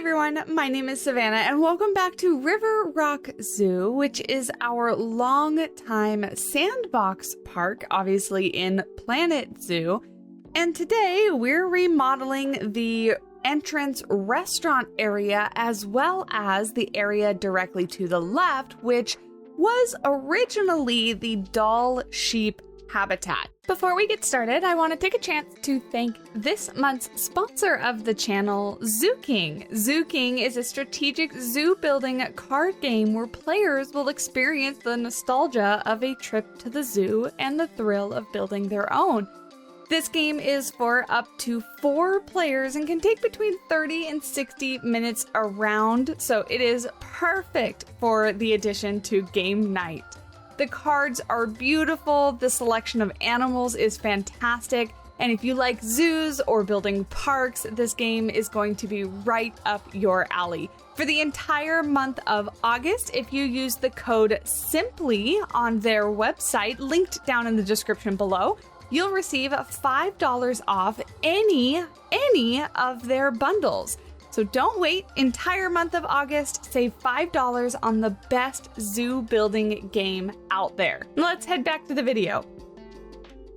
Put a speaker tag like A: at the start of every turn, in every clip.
A: everyone, my name is Savannah and welcome back to River Rock Zoo, which is our long-time sandbox park, obviously in Planet Zoo. And today we're remodeling the entrance restaurant area as well as the area directly to the left, which was originally the doll sheep habitat. Before we get started, I want to take a chance to thank this month's sponsor of the channel, Zoo King. Zoo King is a strategic zoo building card game where players will experience the nostalgia of a trip to the zoo and the thrill of building their own. This game is for up to 4 players and can take between 30 and 60 minutes around, so it is perfect for the addition to game night. The cards are beautiful, the selection of animals is fantastic, and if you like zoos or building parks, this game is going to be right up your alley. For the entire month of August, if you use the code SIMPLY on their website, linked down in the description below, you'll receive $5 off any of their bundles. So don't wait, entire month of August, save $5 on the best zoo building game out there. Let's head back to the video.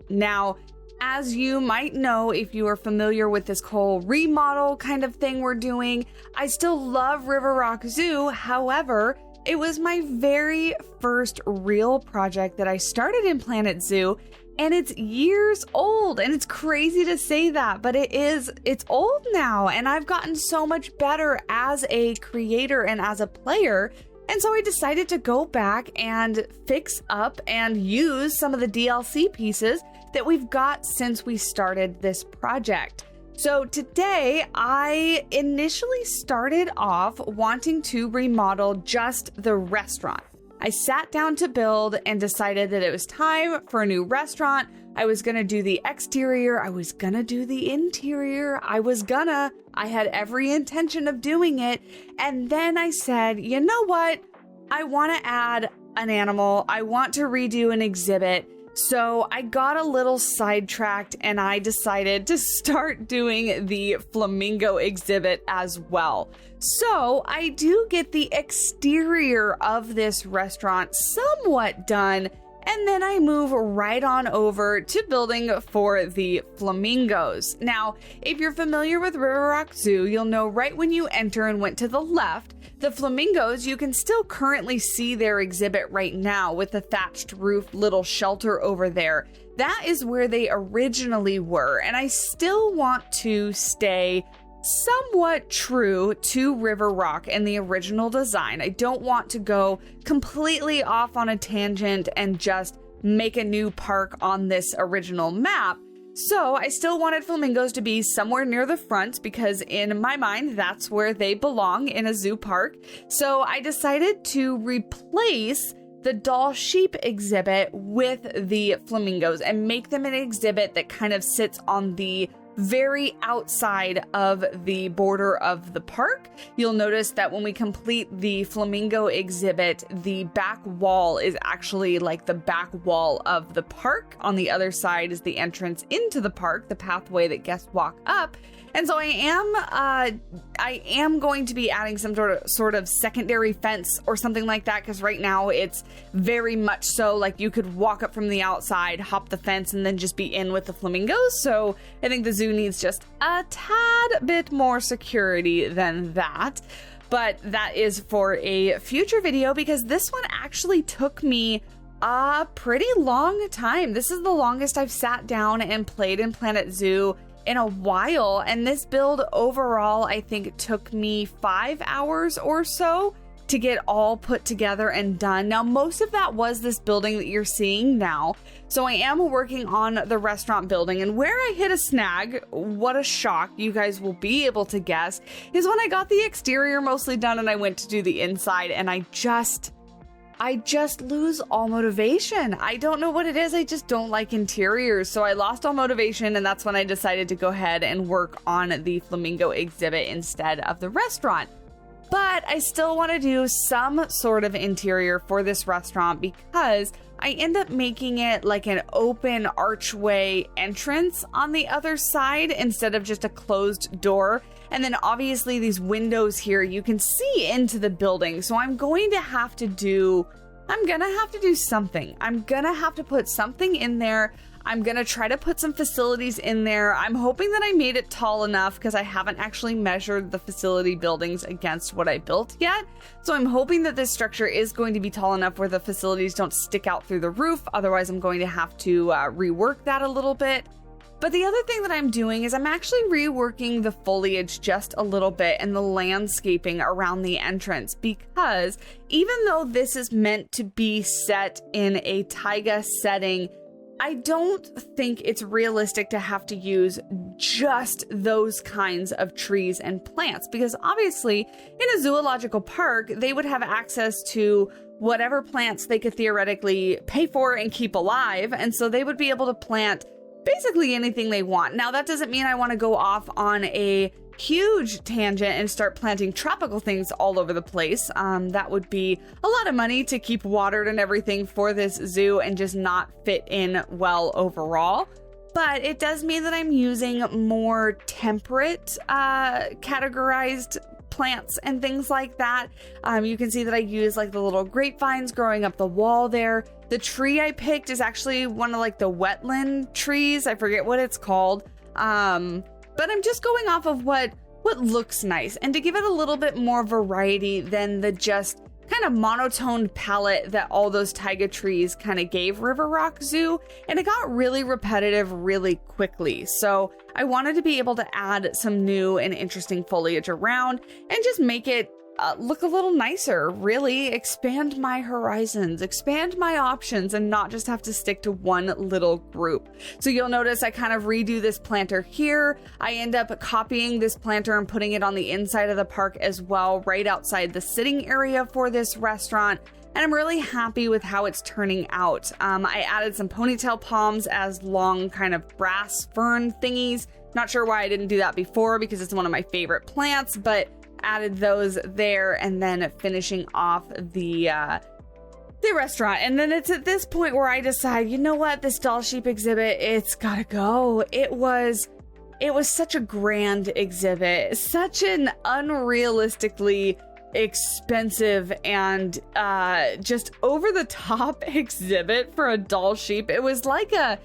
A: Now, as you might know, if you are familiar with this whole remodel kind of thing we're doing, I still love River Rock Zoo. However, it was my very first real project that I started in Planet Zoo, and it's years old, and it's crazy to say that, but it's old now, and I've gotten so much better as a creator and as a player, and so I decided to go back and fix up and use some of the DLC pieces that we've got since we started this project. So today, I initially started off wanting to remodel just the restaurant. I sat down to build and decided that it was time for a new restaurant. I was gonna do the exterior, I was gonna do the interior, I had every intention of doing it. And then I said, you know what? I wanna add an animal, I want to redo an exhibit. So I got a little sidetracked and I decided to start doing the Flamingo exhibit as well. So I do get the exterior of this restaurant somewhat done, and then I move right on over to building for the flamingos. Now, if you're familiar with River Rock Zoo, you'll know right when you enter and went to the left, the flamingos, you can still currently see their exhibit right now with the thatched roof little shelter over there. That is where they originally were, and I still want to stay somewhat true to River Rock and the original design. I don't want to go completely off on a tangent and just make a new park on this original map. So I still wanted flamingos to be somewhere near the front because in my mind, that's where they belong in a zoo park. So I decided to replace the doll sheep exhibit with the flamingos and make them an exhibit that kind of sits on the very outside of the border of the park. You'll notice that when we complete the flamingo exhibit, the back wall is actually like the back wall of the park. On the other side is the entrance into the park, the pathway that guests walk up. And so I am going to be adding some sort of secondary fence or something like that, because right now it's very much so like you could walk up from the outside, hop the fence, and then just be in with the flamingos. So I think the zoo needs just a tad bit more security than that. But that is for a future video, because this one actually took me a pretty long time. This is the longest I've sat down and played in Planet Zoo in a while, and this build overall I think took me 5 hours or so to get all put together and done. Now, most of that was this building that you're seeing now. So I am working on the restaurant building, and where I hit a snag, what a shock, you guys will be able to guess, is when I got the exterior mostly done and I went to do the inside, and I just lose all motivation. I don't know what it is. I just don't like interiors. So I lost all motivation, and that's when I decided to go ahead and work on the flamingo exhibit instead of the restaurant. But I still want to do some sort of interior for this restaurant because I end up making it like an open archway entrance on the other side instead of just a closed door. And then obviously these windows here, you can see into the building. So I'm going to have to do something. I'm gonna have to put something in there. I'm gonna try to put some facilities in there. I'm hoping that I made it tall enough because I haven't actually measured the facility buildings against what I built yet. So I'm hoping that this structure is going to be tall enough where the facilities don't stick out through the roof. Otherwise, I'm going to have to rework that a little bit. But the other thing that I'm doing is I'm actually reworking the foliage just a little bit and the landscaping around the entrance, because even though this is meant to be set in a taiga setting, I don't think it's realistic to have to use just those kinds of trees and plants, because obviously in a zoological park, they would have access to whatever plants they could theoretically pay for and keep alive. And so they would be able to plant basically anything they want. Now, that doesn't mean I want to go off on a huge tangent and start planting tropical things all over the place. That would be a lot of money to keep watered and everything for this zoo and just not fit in well overall. But it does mean that I'm using more temperate categorized plants and things like that. You can see that I use like the little grapevines growing up the wall there. The tree I picked is actually one of like the wetland trees. I forget what it's called. But I'm just going off of what looks nice, and to give it a little bit more variety than the just kind of monotone palette that all those taiga trees kind of gave River Rock Zoo, and it got really repetitive really quickly. So I wanted to be able to add some new and interesting foliage around and just make it look a little nicer, really expand my horizons, expand my options, and not just have to stick to one little group. So you'll notice I kind of redo this planter here. I end up copying this planter and putting it on the inside of the park as well, right outside the sitting area for this restaurant. And I'm really happy with how it's turning out. I added some ponytail palms as long kind of grass fern thingies. Not sure why I didn't do that before, because it's one of my favorite plants, but added those there, and then finishing off the restaurant. And then it's at this point where I decide, you know what, this doll sheep exhibit, it's gotta go. It was such a grand exhibit, such an unrealistically expensive and just over the top exhibit for a doll sheep. It was like a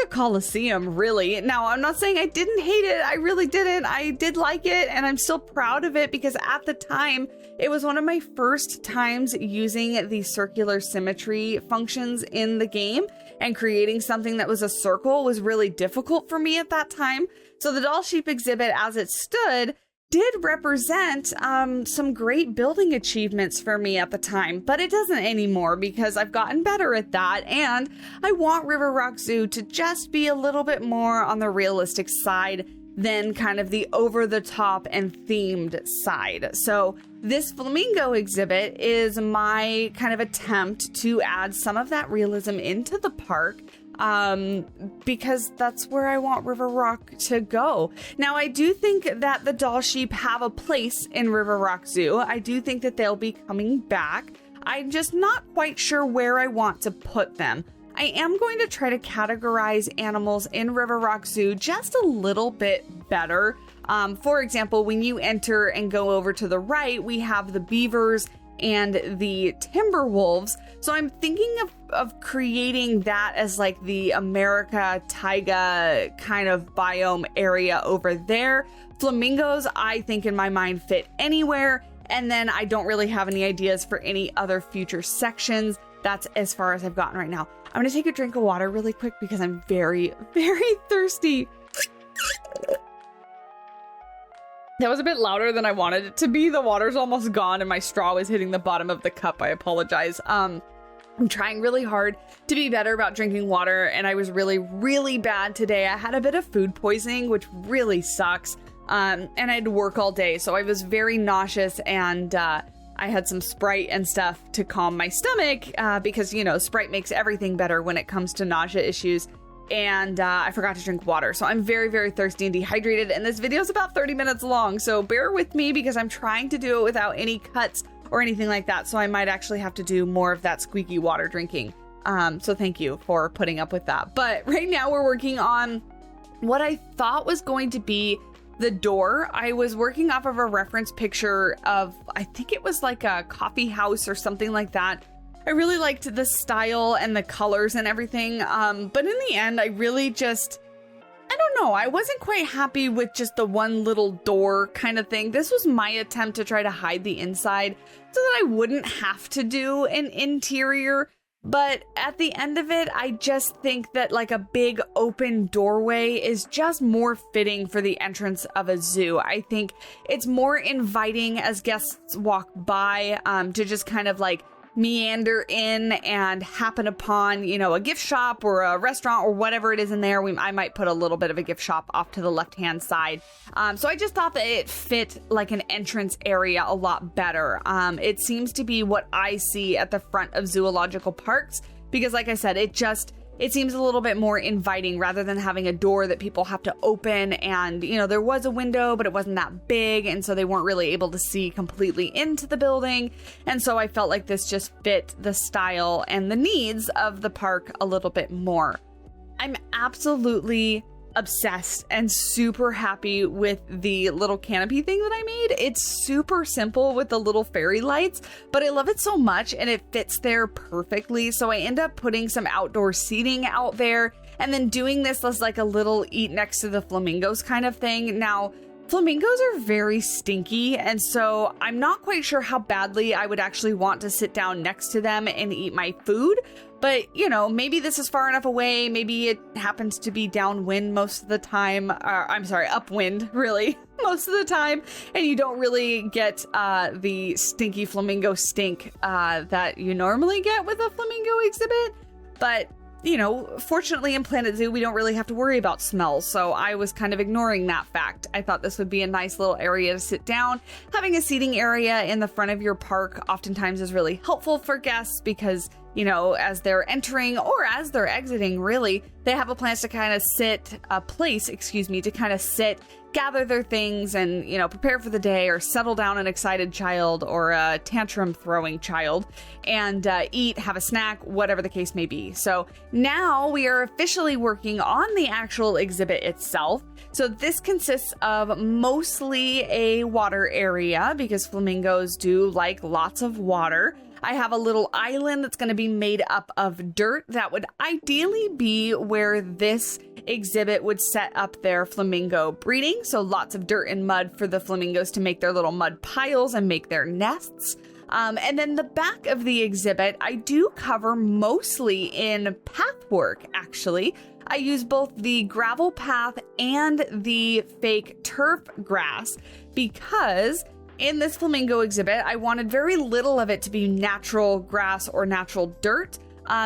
A: coliseum, really. Now, I'm not saying I didn't hate it. I really didn't. I did like it, and I'm still proud of it, because at the time it was one of my first times using the circular symmetry functions in the game, and creating something that was a circle was really difficult for me at that time. So the doll sheep exhibit as it stood did represent some great building achievements for me at the time, but it doesn't anymore, because I've gotten better at that, and I want River Rock Zoo to just be a little bit more on the realistic side than kind of the over-the-top and themed side. So this Flamingo exhibit is my kind of attempt to add some of that realism into the park, because that's where I want River Rock to go. Now, I do think that the doll sheep have a place in River Rock Zoo. I do think that they'll be coming back. I'm just not quite sure where I want to put them. I am going to try to categorize animals in River Rock Zoo just a little bit better. For example, when you enter and go over to the right, we have the beavers and the timber wolves. So I'm thinking of creating that as like the America taiga kind of biome area over there. Flamingos, I think in my mind, fit anywhere. And then I don't really have any ideas for any other future sections. That's as far as I've gotten right now. I'm gonna take a drink of water really quick because I'm very, very thirsty. That was a bit louder than I wanted it to be. The water's almost gone and my straw was hitting the bottom of the cup. I apologize. I'm trying really hard to be better about drinking water, and I was really, really bad today. I had a bit of food poisoning, which really sucks. And I had to work all day, so I was very nauseous, and I had some Sprite and stuff to calm my stomach, because, you know, Sprite makes everything better when it comes to nausea issues. And I forgot to drink water, so I'm very, very thirsty and dehydrated, and this video is about 30 minutes long, so bear with me because I'm trying to do it without any cuts or anything like that, so I might actually have to do more of that squeaky water drinking. So thank you for putting up with that. But right now we're working on what I thought was going to be the door, I was working off of a reference picture of, I think it was like a coffee house or something like that. I really liked the style and the colors and everything, but in the end, I really just, I don't know, I wasn't quite happy with just the one little door kind of thing. This was my attempt to try to hide the inside so that I wouldn't have to do an interior. But at the end of it, I just think that like a big open doorway is just more fitting for the entrance of a zoo. I think it's more inviting as guests walk by, to just kind of like meander in and happen upon, you know, a gift shop or a restaurant or whatever it is in there. I might put a little bit of a gift shop off to the left-hand side. So I just thought that it fit like an entrance area a lot better. It seems to be what I see at the front of zoological parks because, like I said, it seems a little bit more inviting rather than having a door that people have to open. And, you know, there was a window, but it wasn't that big. And so they weren't really able to see completely into the building. And so I felt like this just fit the style and the needs of the park a little bit more. I'm absolutely obsessed and super happy with the little canopy thing that I made. It's super simple with the little fairy lights, but I love it so much and it fits there perfectly. So I end up putting some outdoor seating out there and then doing this as like a little eat next to the flamingos kind of thing. Now, flamingos are very stinky, and so I'm not quite sure how badly I would actually want to sit down next to them and eat my food. But, you know, maybe this is far enough away. Maybe it happens to be downwind most of the time. I'm sorry, upwind, really, most of the time. And you don't really get the stinky flamingo stink that you normally get with a flamingo exhibit. But, you know, fortunately in Planet Zoo, we don't really have to worry about smells. So I was kind of ignoring that fact. I thought this would be a nice little area to sit down. Having a seating area in the front of your park oftentimes is really helpful for guests because, you know, as they're entering or as they're exiting, really, they have a place to kind of sit, gather their things and, you know, prepare for the day or settle down an excited child or a tantrum throwing child and eat, have a snack, whatever the case may be. So now we are officially working on the actual exhibit itself. So this consists of mostly a water area because flamingos do like lots of water. I have a little island that's going to be made up of dirt that would ideally be where this exhibit would set up their flamingo breeding. So lots of dirt and mud for the flamingos to make their little mud piles and make their nests. And then the back of the exhibit, I do cover mostly in pathwork, actually. I use both the gravel path and the fake turf grass because in this flamingo exhibit, I wanted very little of it to be natural grass or natural dirt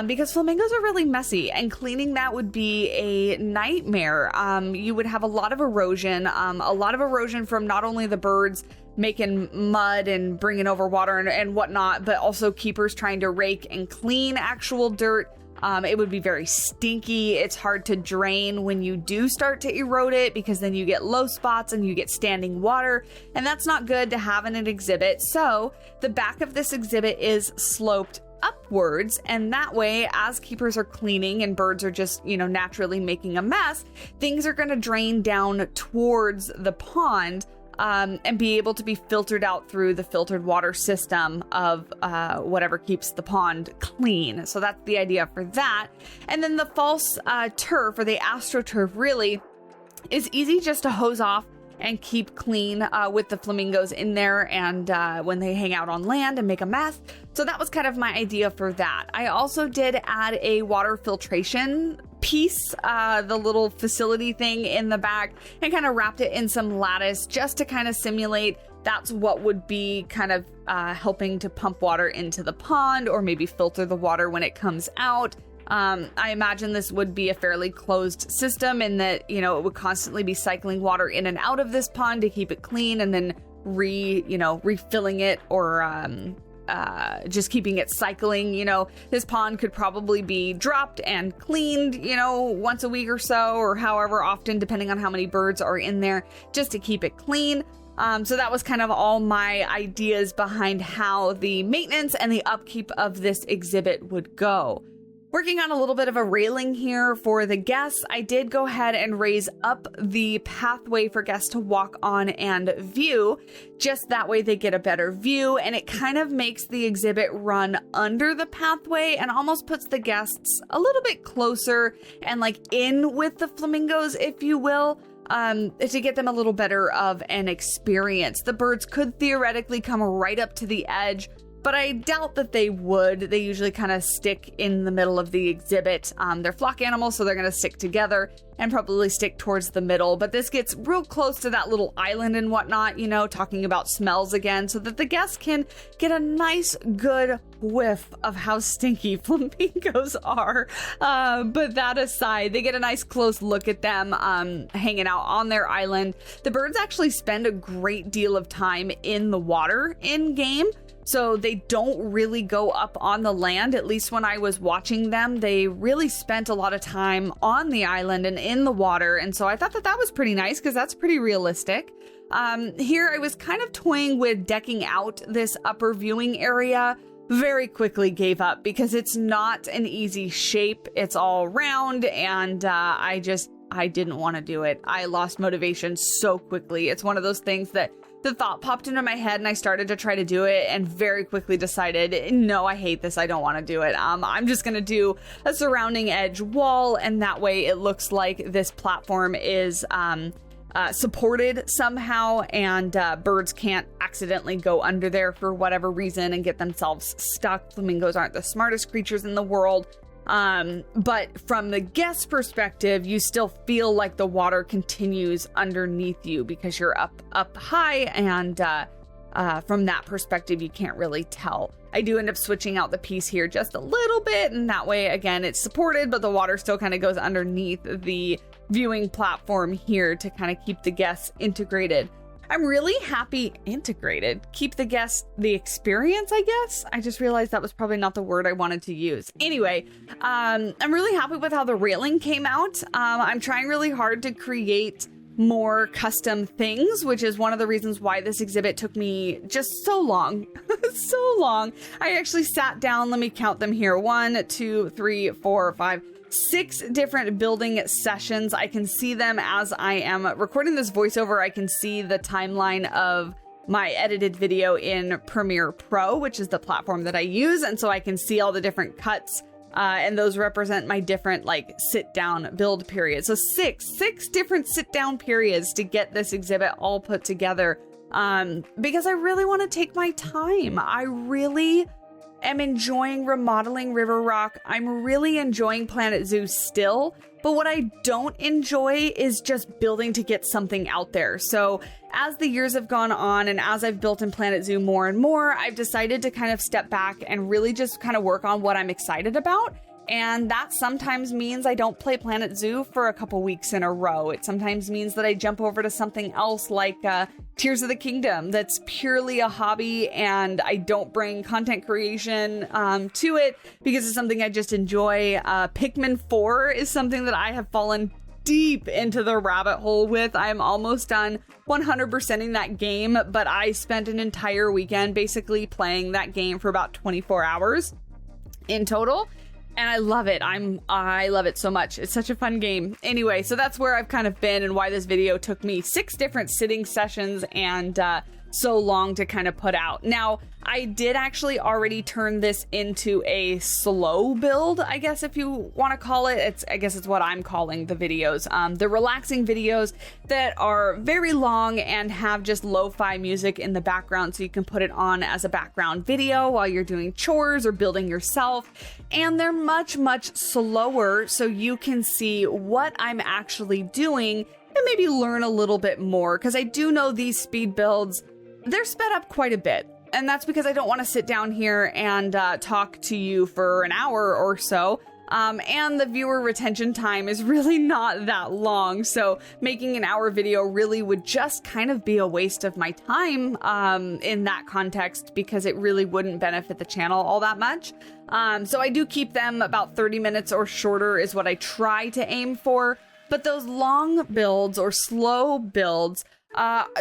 A: because flamingos are really messy and cleaning that would be a nightmare. You would have a lot of erosion from not only the birds making mud and bringing over water and whatnot, but also keepers trying to rake and clean actual dirt. It would be very stinky. It's hard to drain when you do start to erode it because then you get low spots and you get standing water, and that's not good to have in an exhibit. So the back of this exhibit is sloped upwards, and that way, as keepers are cleaning and birds are just, you know, naturally making a mess, things are going to drain down towards the pond and be able to be filtered out through the filtered water system of whatever keeps the pond clean. So that's the idea for that. And then the false turf, or the astroturf, really is easy just to hose off and keep clean with the flamingos in there and when they hang out on land and make a mess. So that was kind of my idea for that. I also did add a water filtration piece, the little facility thing in the back, and kind of wrapped it in some lattice just to kind of simulate that's what would be kind of helping to pump water into the pond or maybe filter the water when it comes out. I imagine this would be a fairly closed system in that, you know, it would constantly be cycling water in and out of this pond to keep it clean and then refilling it or just keeping it cycling. You know, this pond could probably be dropped and cleaned, you know, once a week or so, or however often, depending on how many birds are in there, just to keep it clean. So that was kind of all my ideas behind how the maintenance and the upkeep of this exhibit would go. Working on a little bit of a railing here for the guests, I did go ahead and raise up the pathway for guests to walk on and view. Just that way they get a better view, and it kind of makes the exhibit run under the pathway and almost puts the guests a little bit closer and like in with the flamingos, if you will. To get them a little better of an experience. The birds could theoretically come right up to the edge, but I doubt that they would. They usually kind of stick in the middle of the exhibit. They're flock animals, so they're going to stick together and probably stick towards the middle. But this gets real close to that little island and whatnot, you know, talking about smells again, so that the guests can get a nice, good whiff of how stinky flamingos are. But that aside, they get a nice close look at them hanging out on their island. The birds actually spend a great deal of time in the water in game. So they don't really go up on the land. At least when I was watching them, they really spent a lot of time on the island and in the water. And so I thought that that was pretty nice because that's pretty realistic. Here I was kind of toying with decking out this upper viewing area. Very quickly gave up because it's not an easy shape. It's all round, and I didn't want to do it. I lost motivation so quickly. It's one of those things that the thought popped into my head and I started to try to do it and very quickly decided, no, I hate this. I don't want to do it. I'm just going to do a surrounding edge wall, and that way it looks like this platform is supported somehow, and birds can't accidentally go under there for whatever reason and get themselves stuck. Flamingos aren't the smartest creatures in the world. But from the guest perspective, you still feel like the water continues underneath you because you're up high, and from that perspective, you can't really tell. I do end up switching out the piece here just a little bit, and that way, again, it's supported, but the water still kind of goes underneath the viewing platform here to kind of keep the guests integrated. I'm really happy integrated. Keep the guests the experience, I guess. I just realized that was probably not the word I wanted to use. Anyway, I'm really happy with how the railing came out. I'm trying really hard to create more custom things, which is one of the reasons why this exhibit took me just so long. So long. I actually sat down, let me count them here. 1, 2, 3, 4, 5, 6 different building sessions. I can see them as I am recording this voiceover. I can see the timeline of my edited video in Premiere Pro, which is the platform that I use. And so I can see all the different cuts, and those represent my different like sit down build periods. So six different sit down periods to get this exhibit all put together. Because I really want to take my time. I really am enjoying remodeling River Rock. I'm really enjoying Planet Zoo still, but what I don't enjoy is just building to get something out there. So as the years have gone on and as I've built in Planet Zoo more and more, I've decided to kind of step back and really just kind of work on what I'm excited about. And that sometimes means I don't play Planet Zoo for a couple weeks in a row. It sometimes means that I jump over to something else like Tears of the Kingdom that's purely a hobby, and I don't bring content creation to it because it's something I just enjoy. Pikmin 4 is something that I have fallen deep into the rabbit hole with. I'm almost done 100%ing that game, but I spent an entire weekend basically playing that game for about 24 hours in total. And I love it. I love it so much. It's such a fun game. Anyway, so that's where I've kind of been and why this video took me 6 different sitting sessions and so long to kind of put out. Now, I did actually already turn this into a slow build, I guess if you want to call it. I guess it's what I'm calling the videos. The relaxing videos that are very long and have just lo-fi music in the background so you can put it on as a background video while you're doing chores or building yourself. And they're much, much slower so you can see what I'm actually doing and maybe learn a little bit more, because I do know these speed builds, they're sped up quite a bit. And that's because I don't want to sit down here and talk to you for an hour or so. And the viewer retention time is really not that long. So making an hour video really would just kind of be a waste of my time in that context, because it really wouldn't benefit the channel all that much. So I do keep them about 30 minutes or shorter is what I try to aim for. But those long builds or slow builds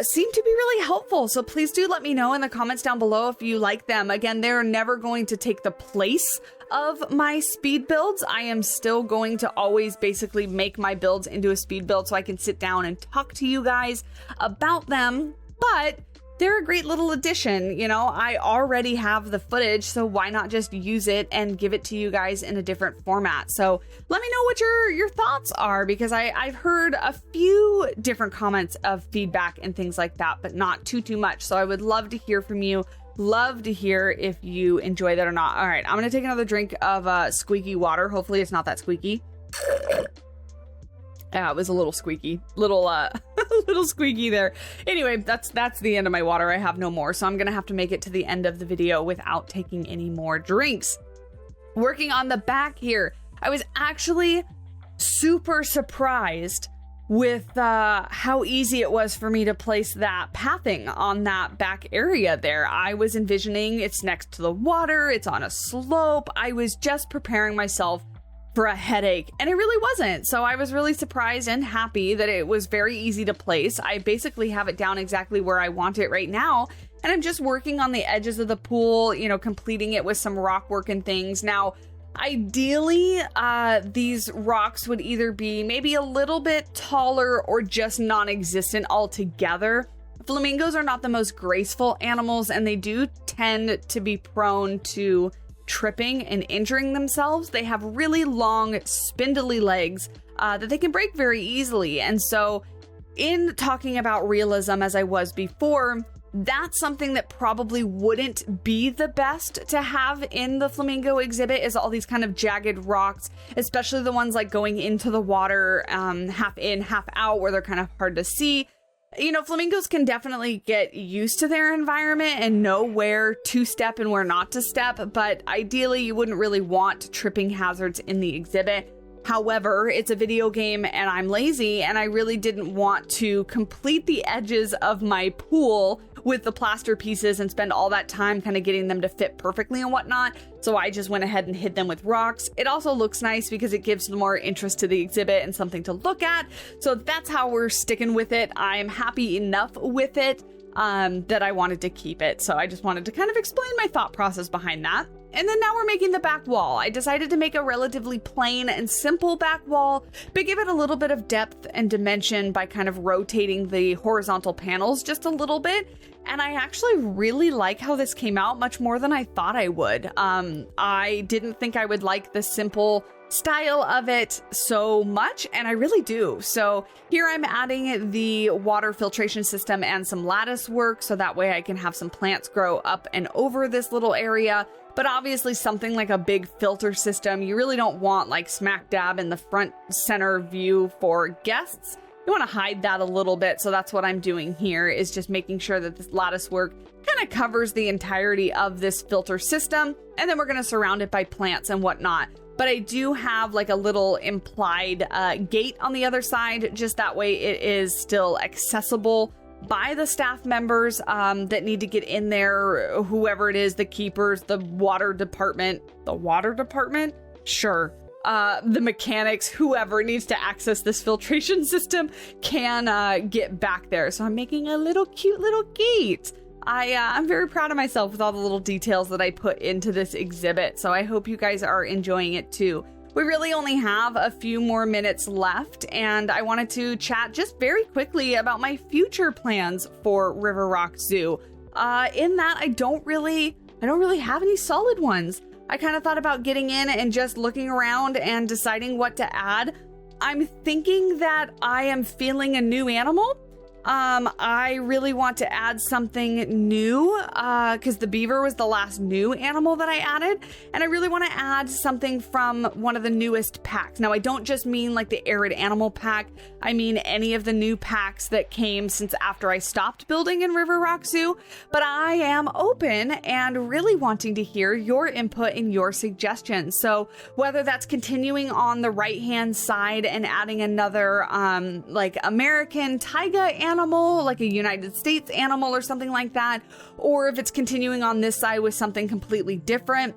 A: seem to be really helpful. So please do let me know in the comments down below if you like them. Again, they're never going to take the place of my speed builds. I am still going to always basically make my builds into a speed build so I can sit down and talk to you guys about them, but they're a great little addition. You know, I already have the footage, so why not just use it and give it to you guys in a different format? So let me know what your thoughts are, because I've heard a few different comments of feedback and things like that, but not too much. So I would love to hear from you. Love to hear if you enjoy that or not. All right, I'm gonna take another drink of squeaky water. Hopefully it's not that squeaky. Yeah, it was a little squeaky, little squeaky there. Anyway, that's the end of my water. I have no more, so I'm gonna have to make it to the end of the video without taking any more drinks. Working on the back here, I was actually super surprised with how easy it was for me to place that pathing on that back area there. I was envisioning it's next to the water, it's on a slope. I was just preparing myself for a headache, and it really wasn't. So I was really surprised and happy that it was very easy to place. I basically have it down exactly where I want it right now, and I'm just working on the edges of the pool, you know, completing it with some rock work and things. Now, ideally, these rocks would either be maybe a little bit taller or just non-existent altogether. Flamingos are not the most graceful animals, and they do tend to be prone to tripping and injuring themselves. They have really long, spindly legs that they can break very easily. And so in talking about realism, as I was before, that's something that probably wouldn't be the best to have in the Flamingo exhibit, is all these kind of jagged rocks, especially the ones like going into the water, half in, half out, where they're kind of hard to see. You know, flamingos can definitely get used to their environment and know where to step and where not to step, but ideally you wouldn't really want tripping hazards in the exhibit. However, it's a video game and I'm lazy, and I really didn't want to complete the edges of my pool with the plaster pieces and spend all that time kind of getting them to fit perfectly and whatnot. So I just went ahead and hid them with rocks. It also looks nice because it gives more interest to the exhibit and something to look at. So that's how we're sticking with it. I'm happy enough with it that I wanted to keep it. So I just wanted to kind of explain my thought process behind that. And then now we're making the back wall. I decided to make a relatively plain and simple back wall, but give it a little bit of depth and dimension by kind of rotating the horizontal panels just a little bit. And I actually really like how this came out, much more than I thought I would. I didn't think I would like the simple style of it so much, and I really do. So here I'm adding the water filtration system and some lattice work, so that way I can have some plants grow up and over this little area. But obviously something like a big filter system, you really don't want like smack dab in the front center view for guests. You want to hide that a little bit. So that's what I'm doing here, is just making sure that this lattice work kind of covers the entirety of this filter system. And then we're going to surround it by plants and whatnot. But I do have like a little implied gate on the other side, just that way it is still accessible by the staff members that need to get in there, whoever it is, the keepers, the water department, sure. The mechanics, whoever needs to access this filtration system can get back there. So I'm making a little cute little gate. I'm very proud of myself with all the little details that I put into this exhibit. So I hope you guys are enjoying it too. We really only have a few more minutes left, and I wanted to chat just very quickly about my future plans for River Rock Zoo. In that, I don't really have any solid ones. I kind of thought about getting in and just looking around and deciding what to add. I'm thinking that I am feeling a new animal. I really want to add something new, because the beaver was the last new animal that I added, and I really want to add something from one of the newest packs. Now, I don't just mean like the arid animal pack, I mean any of the new packs that came since after I stopped building in River Rock Zoo, but I am open and really wanting to hear your input and your suggestions. So whether that's continuing on the right-hand side and adding another, like American taiga animal, like a United States animal or something like that, or if it's continuing on this side with something completely different,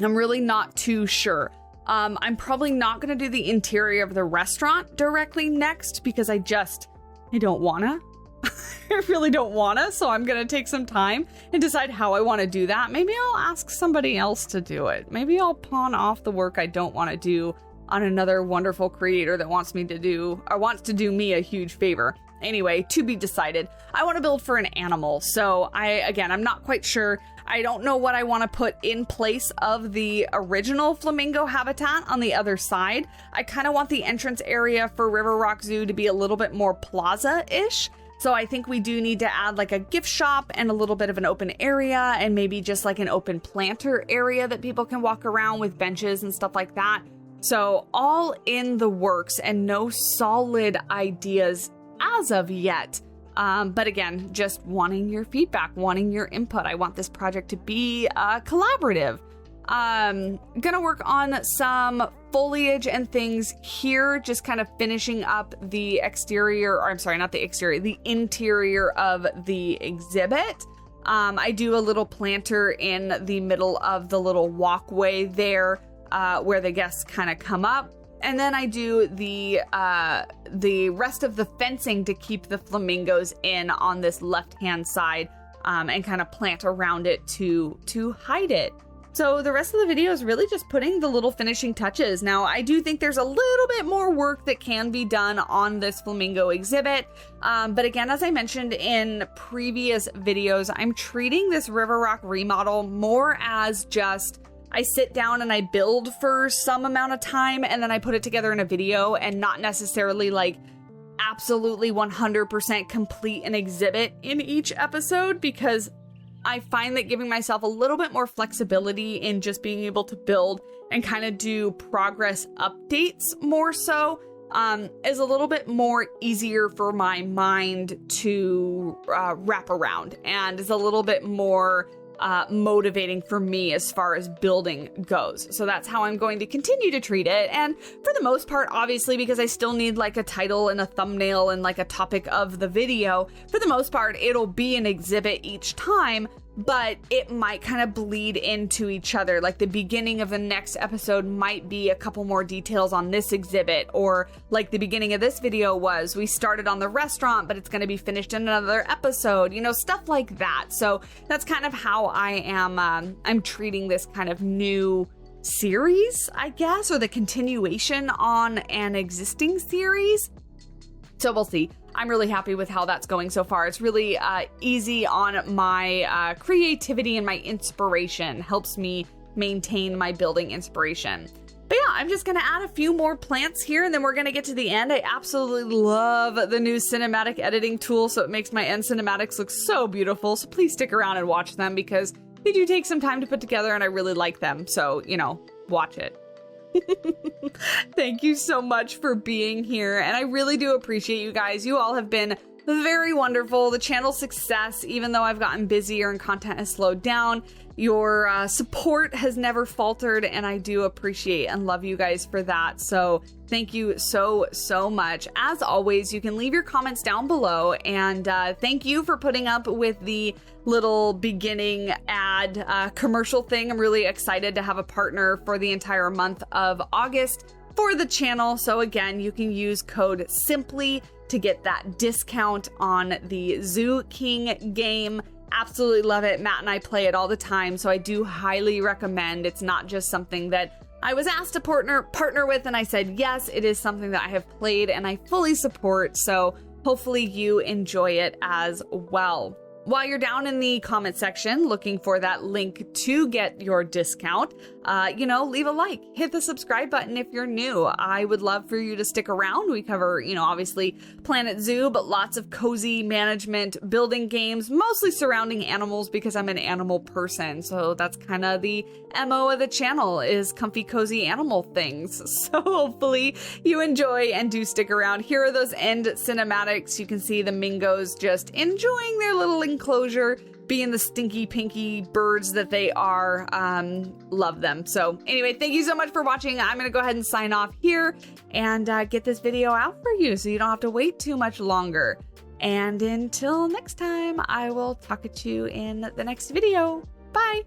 A: I'm really not too sure. I'm probably not going to do the interior of the restaurant directly next because I don't wanna. I really don't want to, so I'm going to take some time and decide how I want to do that. Maybe I'll ask somebody else to do it. Maybe I'll pawn off the work I don't want to do on another wonderful creator that wants to do me a huge favor. Anyway, to be decided. I want to build for an animal, so I'm not quite sure. I don't know what I want to put in place of the original flamingo habitat on the other side. I kind of want the entrance area for River Rock Zoo to be a little bit more plaza-ish. So I think we do need to add like a gift shop and a little bit of an open area and maybe just like an open planter area that people can walk around with benches and stuff like that. So all in the works and no solid ideas as of yet. But again, just wanting your feedback, wanting your input. I want this project to be collaborative. Gonna work on some foliage and things here, just kind of finishing up the exterior, or I'm sorry, not the exterior, the interior of the exhibit. I do a little planter in the middle of the little walkway there, where the guests kind of come up. And then I do the rest of the fencing to keep the flamingos in on this left-hand side, and kind of plant around it to hide it. So the rest of the video is really just putting the little finishing touches. Now, I do think there's a little bit more work that can be done on this flamingo exhibit. But again, as I mentioned in previous videos, I'm treating this River Rock remodel more as just I sit down and I build for some amount of time and then I put it together in a video, and not necessarily like absolutely 100% complete an exhibit in each episode, because I find that giving myself a little bit more flexibility in just being able to build and kind of do progress updates more so is a little bit more easier for my mind to wrap around, and is a little bit more motivating for me as far as building goes. So that's how I'm going to continue to treat it. And for the most part, obviously, because I still need like a title and a thumbnail and like a topic of the video, for the most part, it'll be an exhibit each time, but it might kind of bleed into each other. Like the beginning of the next episode might be a couple more details on this exhibit, or like the beginning of this video was, we started on the restaurant, but it's going to be finished in another episode, you know, stuff like that. So that's kind of how I am, I'm treating this kind of new series, I guess, or the continuation on an existing series. So we'll see. I'm really happy with how that's going so far. It's really easy on my creativity and my inspiration. Helps me maintain my building inspiration. But yeah, I'm just going to add a few more plants here, and then we're going to get to the end. I absolutely love the new cinematic editing tool, so it makes my end cinematics look so beautiful. So please stick around and watch them, because they do take some time to put together, and I really like them. So, you know, watch it. Thank you so much for being here, and I really do appreciate you guys. You all have been very wonderful. The channel's success, even though I've gotten busier and content has slowed down, your support has never faltered, and I do appreciate and love you guys for that. So thank you so much. As always, you can leave your comments down below, and thank you for putting up with the little beginning ad commercial thing. I'm really excited to have a partner for the entire month of August for the channel. So again, you can use code SIMPLY to get that discount on the Zoo King game. Absolutely love it. Matt and I play it all the time, so I do highly recommend. It's not just something that I was asked to partner with, and I said yes. It is something that I have played and I fully support, so hopefully you enjoy it as well. While you're down in the comment section looking for that link to get your discount, leave a like, hit the subscribe button if you're new. I would love for you to stick around. We cover, obviously Planet Zoo, but lots of cozy management building games, mostly surrounding animals because I'm an animal person. So that's kind of the MO of the channel, is comfy, cozy animal things. So hopefully you enjoy and do stick around. Here are those end cinematics. You can see the Mingos just enjoying their little enclosure, being the stinky pinky birds that they are. Love them. So anyway, thank you so much for watching. I'm gonna go ahead and sign off here and get this video out for you so you don't have to wait too much longer. And until next time, I will talk at you in the next video. Bye.